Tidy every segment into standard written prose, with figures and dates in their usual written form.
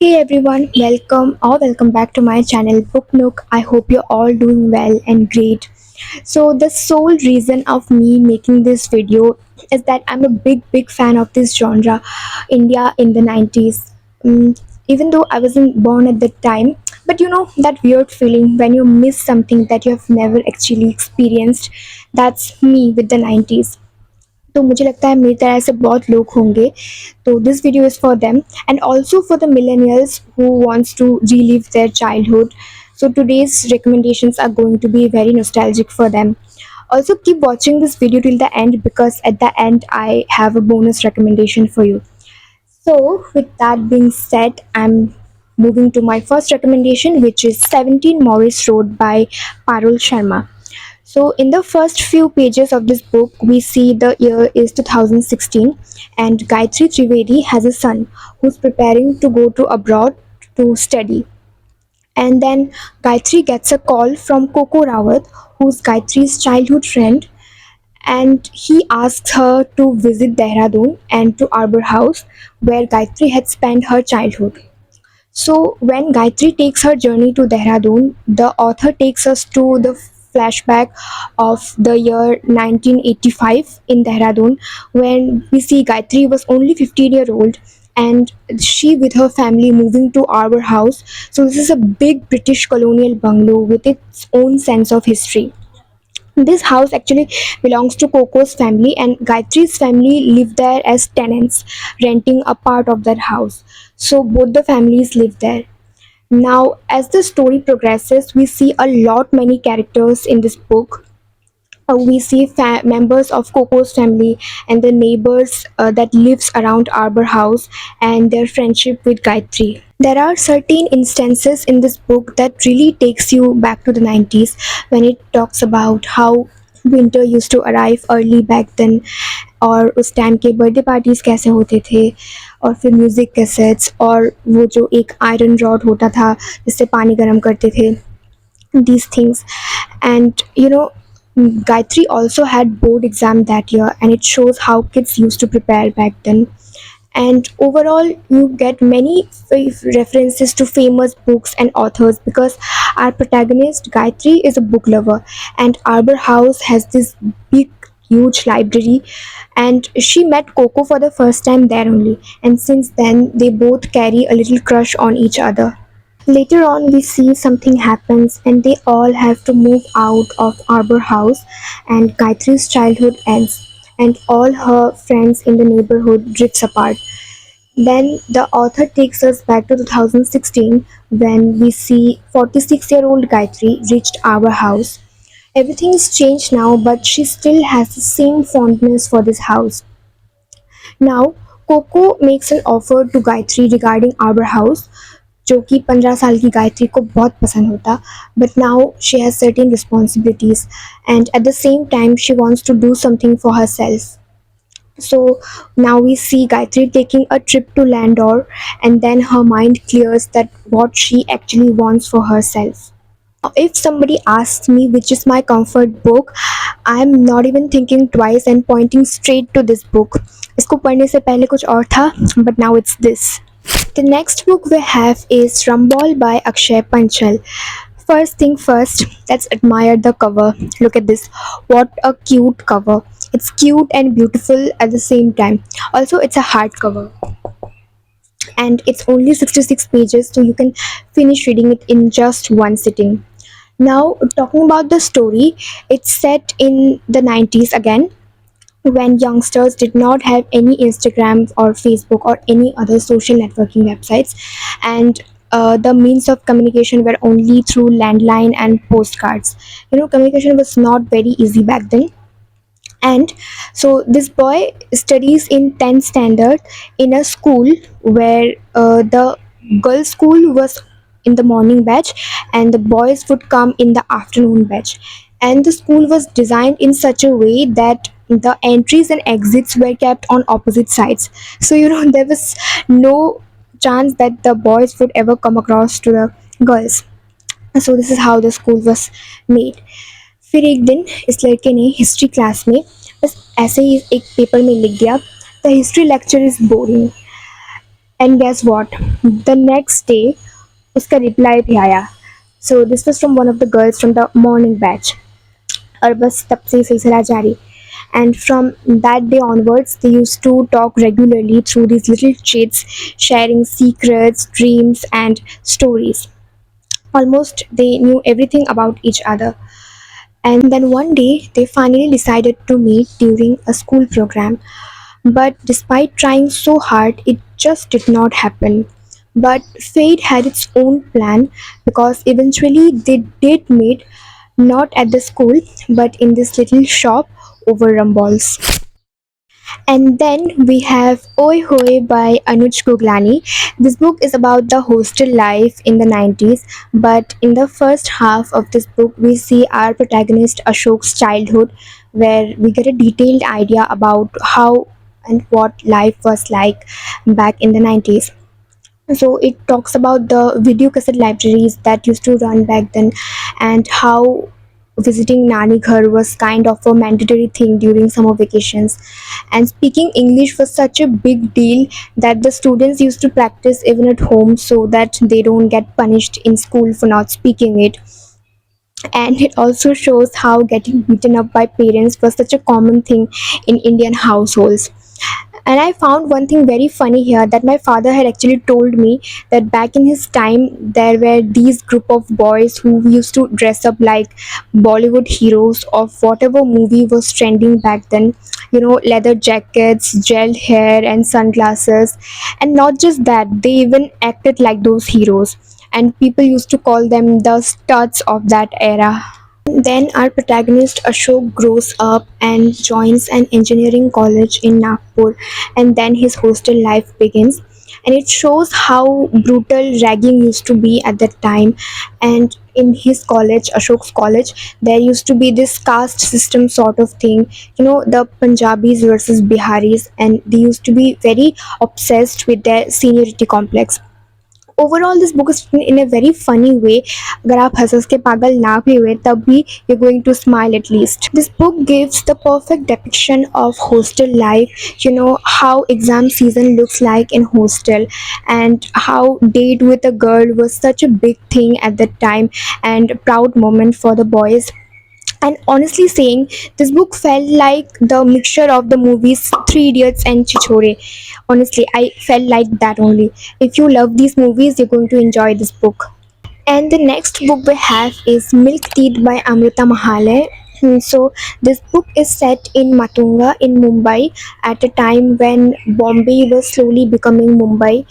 Hey everyone, welcome back to my channel Book Nook. I hope you're all doing well and great. So the sole reason of me making this video is that I'm a big fan of this genre, India in the 90s. Even though I wasn't born at that time, but you know that weird feeling when you miss something that you have never actually experienced. That's me with the 90s. तो मुझे लगता है मेरी तरह ऐसे बहुत लोग होंगे तो this video is for them and also for the millennials who wants to relive their childhood so today's recommendations are going to be very nostalgic for them. Also keep watching this video till the end because at the end I have a bonus recommendation for you. So with that being said, I'm moving to my first recommendation, which is 17 Morris Road by Parul Sharma. So, in the first few pages of this book, we see the year is 2016, and Gayatri Trivedi has a son who's preparing to go to abroad to study. And then Gayatri gets a call from Coco Rawat, who's Gayatri's childhood friend, and he asks her to visit Dehradun and to Arbor House, where Gayatri had spent her childhood. So, when Gayatri takes her journey to Dehradun, the author takes us to the flashback of the year 1985 in Dehradun, when we see Gayatri was only 15-year-old and she with her family moving to Arbor House. So, this is a big British colonial bungalow with its own sense of history. This house actually belongs to Coco's family, and Gayatri's family live there as tenants, renting a part of that house. So both the families live there. Now, as the story progresses, we see a lot many characters in this book. We see members of Coco's family and the neighbors that lives around Arbor House and their friendship with Gayatri. There are certain instances in this book that really takes you back to the 90s when it talks about how winter used to arrive early back then और उस time के birthday parties कैसे होते थे और फिर music cassettes और वो जो एक आयरन रॉड होता था जिससे पानी गर्म करते थे these things. And you know, Gayatri also had board exam that year, and it shows how kids used to prepare back then. And overall, you get many references to famous books and authors because our protagonist Gayatri is a book lover, and Arbor House has this big huge library, and she met Coco for the first time there only, and since then they both carry a little crush on each other. Later on, we see something happens and they all have to move out of Arbor House, and Gayatri's childhood ends, and all her friends in the neighborhood drifts apart. Then the author takes us back to 2016 when we see 46-year-old Gayatri reached Arbor House. Everything's changed now, but she still has the same fondness for this house. Now, Coco makes an offer to Gayatri regarding Arbor House, जो कि 15 साल की गायत्री को बहुत पसंद होता, but now she has certain responsibilities and at the same time she wants to do something for herself. So now we see Gayatri taking a trip to Landor, and then her mind clears that what she actually wants for herself. If somebody asks me which is my comfort book, I'm not even thinking twice and pointing straight to this book. इसको पढ़ने से पहले कुछ और था, but now it's this. The next book we have is Rambol by Akshay Panchal. First thing first, let's admire the cover. Look at this. What a cute cover. It's cute and beautiful at the same time. Also, it's a hardcover. And it's only 66 pages, so you can finish reading it in just one sitting. Now, talking about the story, it's set in the 90s again, when youngsters did not have any Instagram or Facebook or any other social networking websites, and the means of communication were only through landline and postcards. You know, communication was not very easy back then. And so this boy studies in 10th standard in a school where the girls school was in the morning batch and the boys would come in the afternoon batch, and the school was designed in such a way that the entries and exits were kept on opposite sides, so you know there was no chance that the boys would ever come across to the girls. So this is how the school was made. फिर एक दिन इस लड़के ने history class में बस ऐसे ही एक पेपर में लिख दिया, the history lecture is boring. And guess what? The next day, उसका reply भी आया. So this was from one of the girls from the morning batch. और बस तब से सिलसिला जारी. And from that day onwards, they used to talk regularly through these little chats, sharing secrets, dreams, and stories. Almost they knew everything about each other. And then one day, they finally decided to meet during a school program. But despite trying so hard, it just did not happen. But fate had its own plan because eventually they did meet, not at the school but in this little shop over rumballs. And then we have Oi Hoy by Anuj Guglani. This book is about the hostel life in the 90s, but in the first half of this book, we see our protagonist Ashok's childhood, where we get a detailed idea about how and what life was like back in the 90s. So it talks about the video cassette libraries that used to run back then, and how visiting Nani Ghar was kind of a mandatory thing during summer vacations. And speaking English was such a big deal that the students used to practice even at home so that they don't get punished in school for not speaking it. And it also shows how getting beaten up by parents was such a common thing in Indian households. And I found one thing very funny here, that my father had actually told me that back in his time there were these group of boys who used to dress up like Bollywood heroes of whatever movie was trending back then. You know, leather jackets, gel hair, and sunglasses. And not just that, they even acted like those heroes. And people used to call them the studs of that era. Then our protagonist Ashok grows up and joins an engineering college in Nagpur, and then his hostel life begins. And it shows how brutal ragging used to be at that time. And in his college, Ashok's college, there used to be this caste system sort of thing. You know, the Punjabis versus Biharis, and they used to be very obsessed with their seniority complex. Overall this book is in a very funny way. अगर आप हंस हंस के पागल ना भी हुए तब भी you're going to smile at least. This book gives the perfect depiction of hostel life. You know how exam season looks like in hostel, and how date with a girl was such a big thing at that time, and a proud moment for the boys. And honestly saying, this book felt like the mixture of the movies Three Idiots and Chichore. Honestly, I felt like that only. If you love these movies, you're going to enjoy this book. And the next book we have is Milk Teeth by Amrita Mahale. So this book is set in Matunga in Mumbai at a time when Bombay was slowly becoming Mumbai.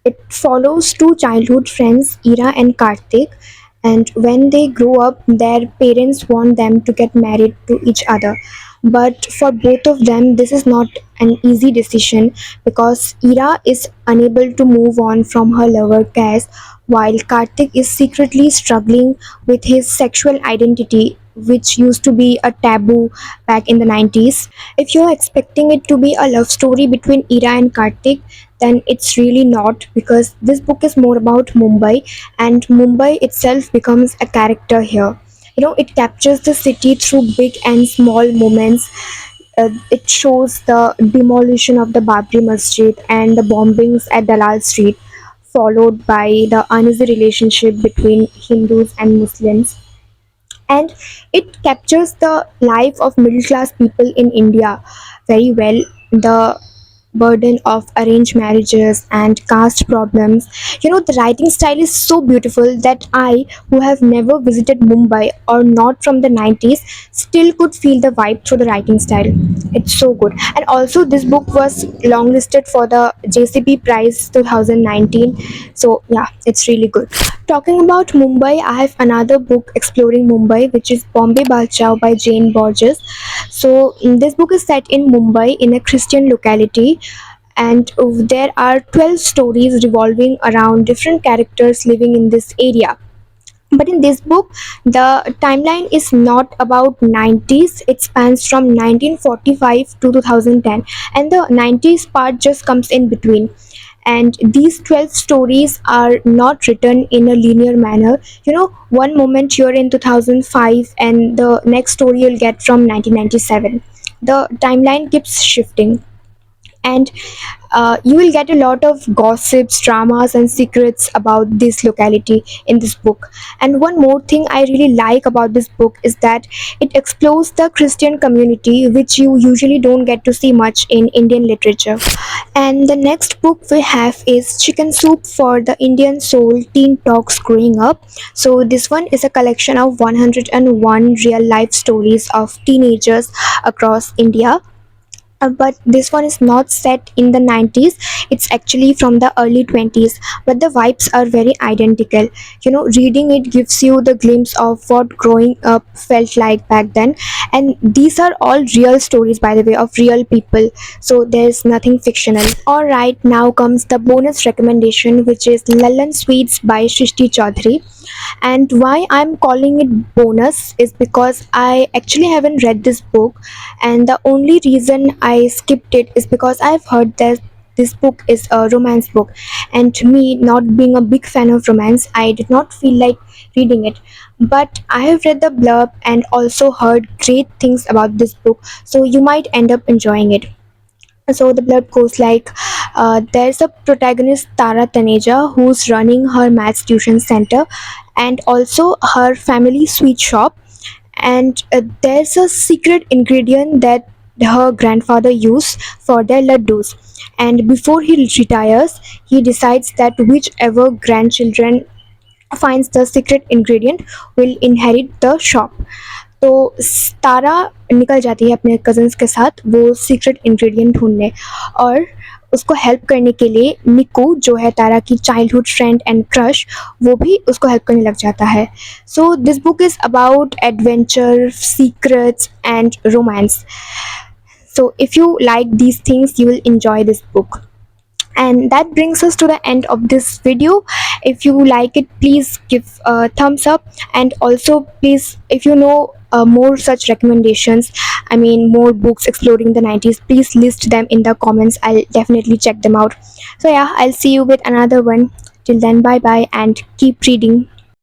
It follows two childhood friends, Ira and Karthik, and when they grow up, their parents want them to get married to each other. But for both of them, this is not an easy decision because Ira is unable to move on from her lover Cass, while Karthik is secretly struggling with his sexual identity, which used to be a taboo back in the 90s. If you're expecting it to be a love story between Ira and Karthik, then it's really not, because this book is more about Mumbai, and Mumbai itself becomes a character here. You know, it captures the city through big and small moments. It shows the demolition of the Babri Masjid and the bombings at Dalal Street, followed by the uneasy relationship between Hindus and Muslims. And it captures the life of middle class people in India very well. The burden of arranged marriages and caste problems. You know, the writing style is so beautiful that I, who have never visited Mumbai or not from the 90s, still could feel the vibe through the writing style. It's so good. And also, this book was longlisted for the JCP Prize 2019. So, yeah, it's really good. Talking about Mumbai, I have another book exploring Mumbai, which is Bombay Balchao by Jane Borges. So, this book is set in Mumbai in a Christian locality, and there are 12 stories revolving around different characters living in this area. But in this book, the timeline is not about 90s, it spans from 1945 to 2010, and the 90s part just comes in between. And these 12 stories are not written in a linear manner. You know, one moment you're in 2005 and the next story you'll get from 1997. The timeline keeps shifting. and you will get a lot of gossips, dramas, and secrets about this locality in this book. And one more thing I really like about this book is that it explores the Christian community, which you usually don't get to see much in Indian literature. And the next book we have is Chicken Soup for the Indian Soul Teen Talks Growing Up. So, this one is a collection of 101 real life stories of teenagers across India. But this one is not set in the 90s, it's actually from the early 20s, but the vibes are very identical. You know, reading it gives you the glimpse of what growing up felt like back then. And these are all real stories, by the way, of real people, so there's nothing fictional. All right, now comes the bonus recommendation, which is Lallan Sweets by Shrishti Chaudhary. And why I'm calling it bonus is because I actually haven't read this book, and the only reason I skipped it is because I've heard that this book is a romance book, and to me, not being a big fan of romance, I did not feel like reading it. But I have read the blurb and also heard great things about this book, so you might end up enjoying it. So the blurb goes like, there's a protagonist, Tara Taneja, who's running her maths tuition center and also her family sweet shop. And there's a secret ingredient that her grandfather used for their laddus. And before he retires, he decides that whichever grandchildren finds the secret ingredient will inherit the shop. तो तारा निकल जाती है अपने cousins के साथ वो secret ingredient ढूंढने, और उसको हेल्प करने के लिए निकू, जो है तारा की चाइल्डहुड फ्रेंड एंड क्रश, वो भी उसको हेल्प करने लग जाता है. So this book is about adventure, secrets and romance. So if you like these things, you will enjoy this book. And that brings us to the end of this video. If you like it, please give a thumbs up, and also please, if you know more such recommendations, I mean more books exploring the 90s, please list them in the comments. I'll definitely check them out. So yeah, I'll see you with another one. Till then, bye bye and keep reading.